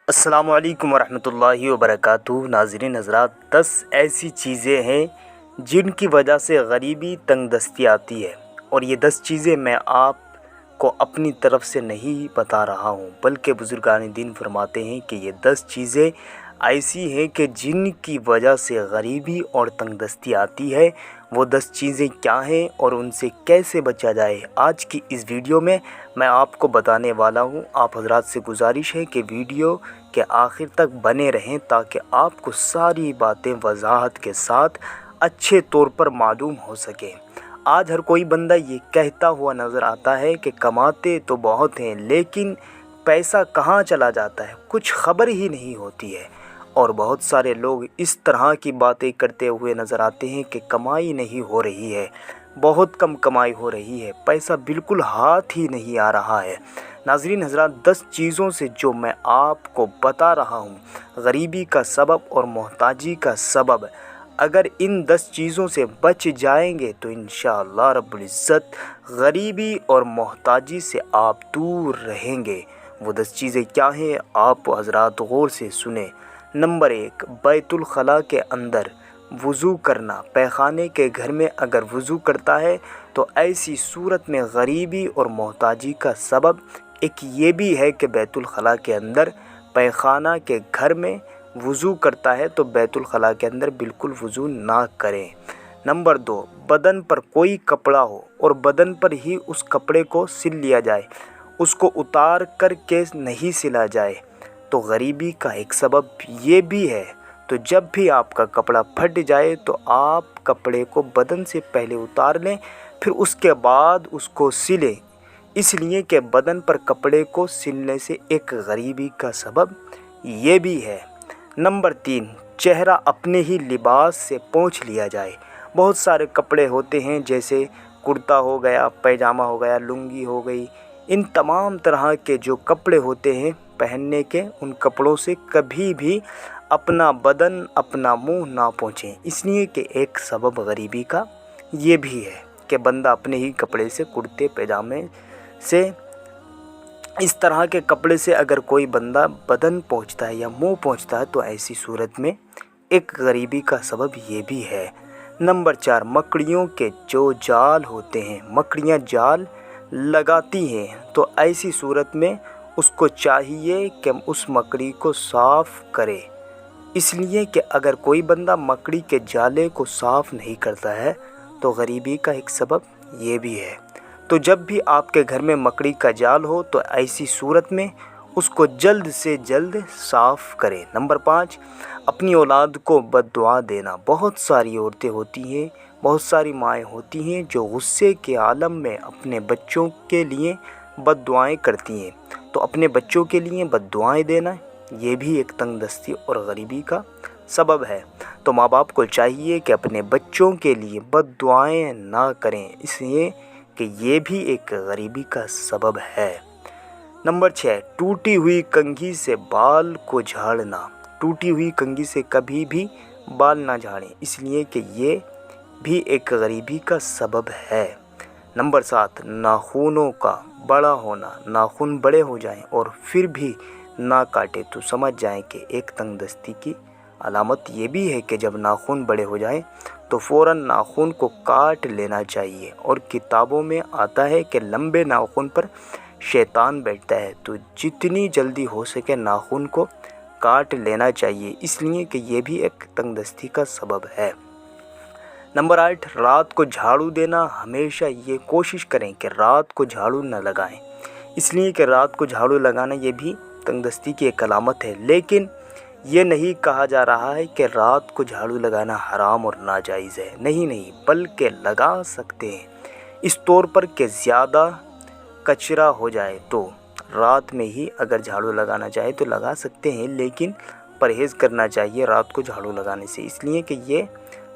السلام علیکم ورحمۃ اللہ وبرکاتہ۔ ناظرین حضرات، 10 ایسی چیزیں ہیں جن کی وجہ سے غریبی تنگ دستی آتی ہے، اور یہ 10 چیزیں میں آپ کو اپنی طرف سے نہیں بتا رہا ہوں، بلکہ بزرگان دین فرماتے ہیں کہ یہ 10 چیزیں ایسی ہیں کہ جن کی وجہ سے غریبی اور تنگ دستی آتی ہے۔ وہ 10 چیزیں کیا ہیں اور ان سے کیسے بچا جائے، آج کی اس ویڈیو میں آپ کو بتانے والا ہوں۔ آپ حضرات سے گزارش ہے کہ ویڈیو کے آخر تک بنے رہیں تاکہ آپ کو ساری باتیں وضاحت کے ساتھ اچھے طور پر معلوم ہو سکیں۔ آج ہر کوئی بندہ یہ کہتا ہوا نظر آتا ہے کہ کماتے تو بہت ہیں، لیکن پیسہ کہاں چلا جاتا ہے کچھ خبر ہی نہیں ہوتی ہے، اور بہت سارے لوگ اس طرح کی باتیں کرتے ہوئے نظر آتے ہیں کہ کمائی نہیں ہو رہی ہے، بہت کم کمائی ہو رہی ہے، پیسہ بالکل ہاتھ ہی نہیں آ رہا ہے۔ ناظرین حضرات، 10 چیزوں سے جو میں آپ کو بتا رہا ہوں، غریبی کا سبب اور محتاجی کا سبب، اگر ان 10 چیزوں سے بچ جائیں گے تو انشاءاللہ رب العزت غریبی اور محتاجی سے آپ دور رہیں گے۔ وہ 10 چیزیں کیا ہیں، آپ حضرات غور سے سنیں۔ نمبر 1، بیت الخلاء کے اندر وضو کرنا۔ پیخانے کے گھر میں اگر وضو کرتا ہے تو ایسی صورت میں غریبی اور محتاجی کا سبب ایک یہ بھی ہے کہ بیت الخلاء کے اندر پیخانہ کے گھر میں وضو کرتا ہے تو بیت الخلاء کے اندر بالکل وضو نہ کریں۔ نمبر 2، بدن پر کوئی کپڑا ہو اور بدن پر ہی اس کپڑے کو سل لیا جائے، اس کو اتار کر کے نہیں سلا جائے تو غریبی کا ایک سبب یہ بھی ہے۔ تو جب بھی آپ کا کپڑا پھٹ جائے تو آپ کپڑے کو بدن سے پہلے اتار لیں، پھر اس کے بعد اس کو سلیں، اس لیے کہ بدن پر کپڑے کو سلنے سے ایک غریبی کا سبب یہ بھی ہے۔ نمبر 3، چہرہ اپنے ہی لباس سے پوچھ لیا جائے۔ بہت سارے کپڑے ہوتے ہیں، جیسے کرتا ہو گیا، پیجامہ ہو گیا، لنگی ہو گئی، ان تمام طرح کے جو کپڑے ہوتے ہیں پہننے کے، ان کپڑوں سے کبھی بھی اپنا بدن، اپنا منہ نہ پوچھیں، اس لیے کہ ایک سبب غریبی کا یہ بھی ہے کہ بندہ اپنے ہی کپڑے سے، کرتے پیجامے سے، اس طرح کے کپڑے سے اگر کوئی بندہ بدن پہنچتا ہے یا منہ پہنچتا ہے تو ایسی صورت میں ایک غریبی کا سبب یہ بھی ہے۔ نمبر 4، مکڑیوں کے جو جال ہوتے ہیں، مکڑیاں جال لگاتی ہیں تو ایسی صورت میں اس کو چاہیے کہ اس مکڑی کو صاف کرے، اس لیے کہ اگر کوئی بندہ مکڑی کے جالے کو صاف نہیں کرتا ہے تو غریبی کا ایک سبب یہ بھی ہے۔ تو جب بھی آپ کے گھر میں مکڑی کا جال ہو تو ایسی صورت میں اس کو جلد سے جلد صاف کریں۔ نمبر 5، اپنی اولاد کو بد دعا دینا۔ بہت ساری عورتیں ہوتی ہیں، بہت ساری مائیں ہوتی ہیں جو غصے کے عالم میں اپنے بچوں کے لیے بد دعائیں کرتی ہیں، تو اپنے بچوں کے لیے بد دعائیں دینا یہ بھی ایک تنگ دستی اور غریبی کا سبب ہے۔ تو ماں باپ کو چاہیے کہ اپنے بچوں کے لیے بد دعائیں نہ کریں، اس لیے کہ یہ بھی ایک غریبی کا سبب ہے۔ نمبر 6، ٹوٹی ہوئی کنگھی سے بال کو جھاڑنا۔ ٹوٹی ہوئی کنگھی سے کبھی بھی بال نہ جھاڑیں، اس لیے کہ یہ بھی ایک غریبی کا سبب ہے۔ نمبر 7، ناخنوں کا بڑا ہونا۔ ناخن بڑے ہو جائیں اور پھر بھی نہ کاٹے تو سمجھ جائیں کہ ایک تنگ دستی کی علامت یہ بھی ہے کہ جب ناخن بڑے ہو جائیں تو فوراً ناخن کو کاٹ لینا چاہیے، اور کتابوں میں آتا ہے کہ لمبے ناخن پر شیطان بیٹھتا ہے، تو جتنی جلدی ہو سکے ناخن کو کاٹ لینا چاہیے، اس لیے کہ یہ بھی ایک تنگ دستی کا سبب ہے۔ نمبر 8، رات کو جھاڑو دینا۔ ہمیشہ یہ کوشش کریں کہ رات کو جھاڑو نہ لگائیں، اس لیے کہ رات کو جھاڑو لگانا یہ بھی تنگ دستی کی ایک علامت ہے، لیکن یہ نہیں کہا جا رہا ہے کہ رات کو جھاڑو لگانا حرام اور ناجائز ہے، نہیں، بلکہ لگا سکتے ہیں، اس طور پر کہ زیادہ کچرا ہو جائے تو رات میں ہی اگر جھاڑو لگانا چاہے تو لگا سکتے ہیں، لیکن پرہیز کرنا چاہیے رات کو جھاڑو لگانے سے، اس لیے کہ یہ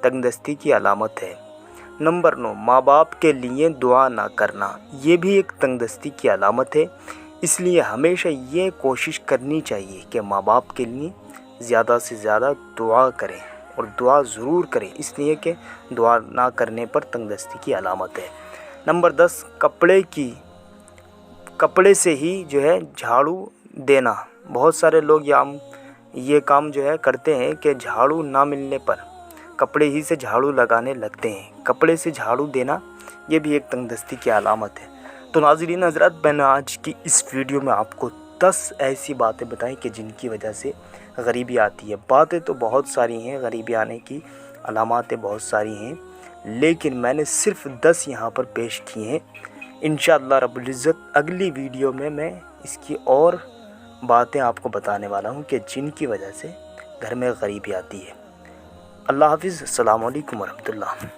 تنگ دستی کی علامت ہے۔ نمبر 9، ماں باپ کے لیے دعا نہ کرنا۔ یہ بھی ایک تنگ دستی کی علامت ہے، اس لیے ہمیشہ یہ کوشش کرنی چاہیے کہ ماں باپ کے لیے زیادہ سے زیادہ دعا کریں، اور دعا ضرور کریں، اس لیے کہ دعا نہ کرنے پر تنگ دستی کی علامت ہے۔ نمبر 10، کپڑے سے ہی جو ہے جھاڑو دینا، بہت سارے لوگ یہ کام جو ہے کرتے ہیں کہ جھاڑو نہ ملنے پر کپڑے ہی سے جھاڑو لگانے لگتے ہیں۔ کپڑے سے جھاڑو دینا یہ بھی ایک تنگ دستی کی علامت ہے۔ تو ناظرین حضرات، میں نے آج کی اس ویڈیو میں آپ کو 10 ایسی باتیں بتائیں کہ جن کی وجہ سے غریبی آتی ہے۔ باتیں تو بہت ساری ہیں، غریبی آنے کی علاماتیں بہت ساری ہیں، لیکن میں نے صرف 10 یہاں پر پیش کی ہیں۔ انشاءاللہ رب العزت اگلی ویڈیو میں اس کی اور باتیں آپ کو بتانے والا ہوں کہ جن کی وجہ سے گھر میں غریبی آتی ہے۔ اللہ حافظ، السلام علیکم ورحمۃ اللہ۔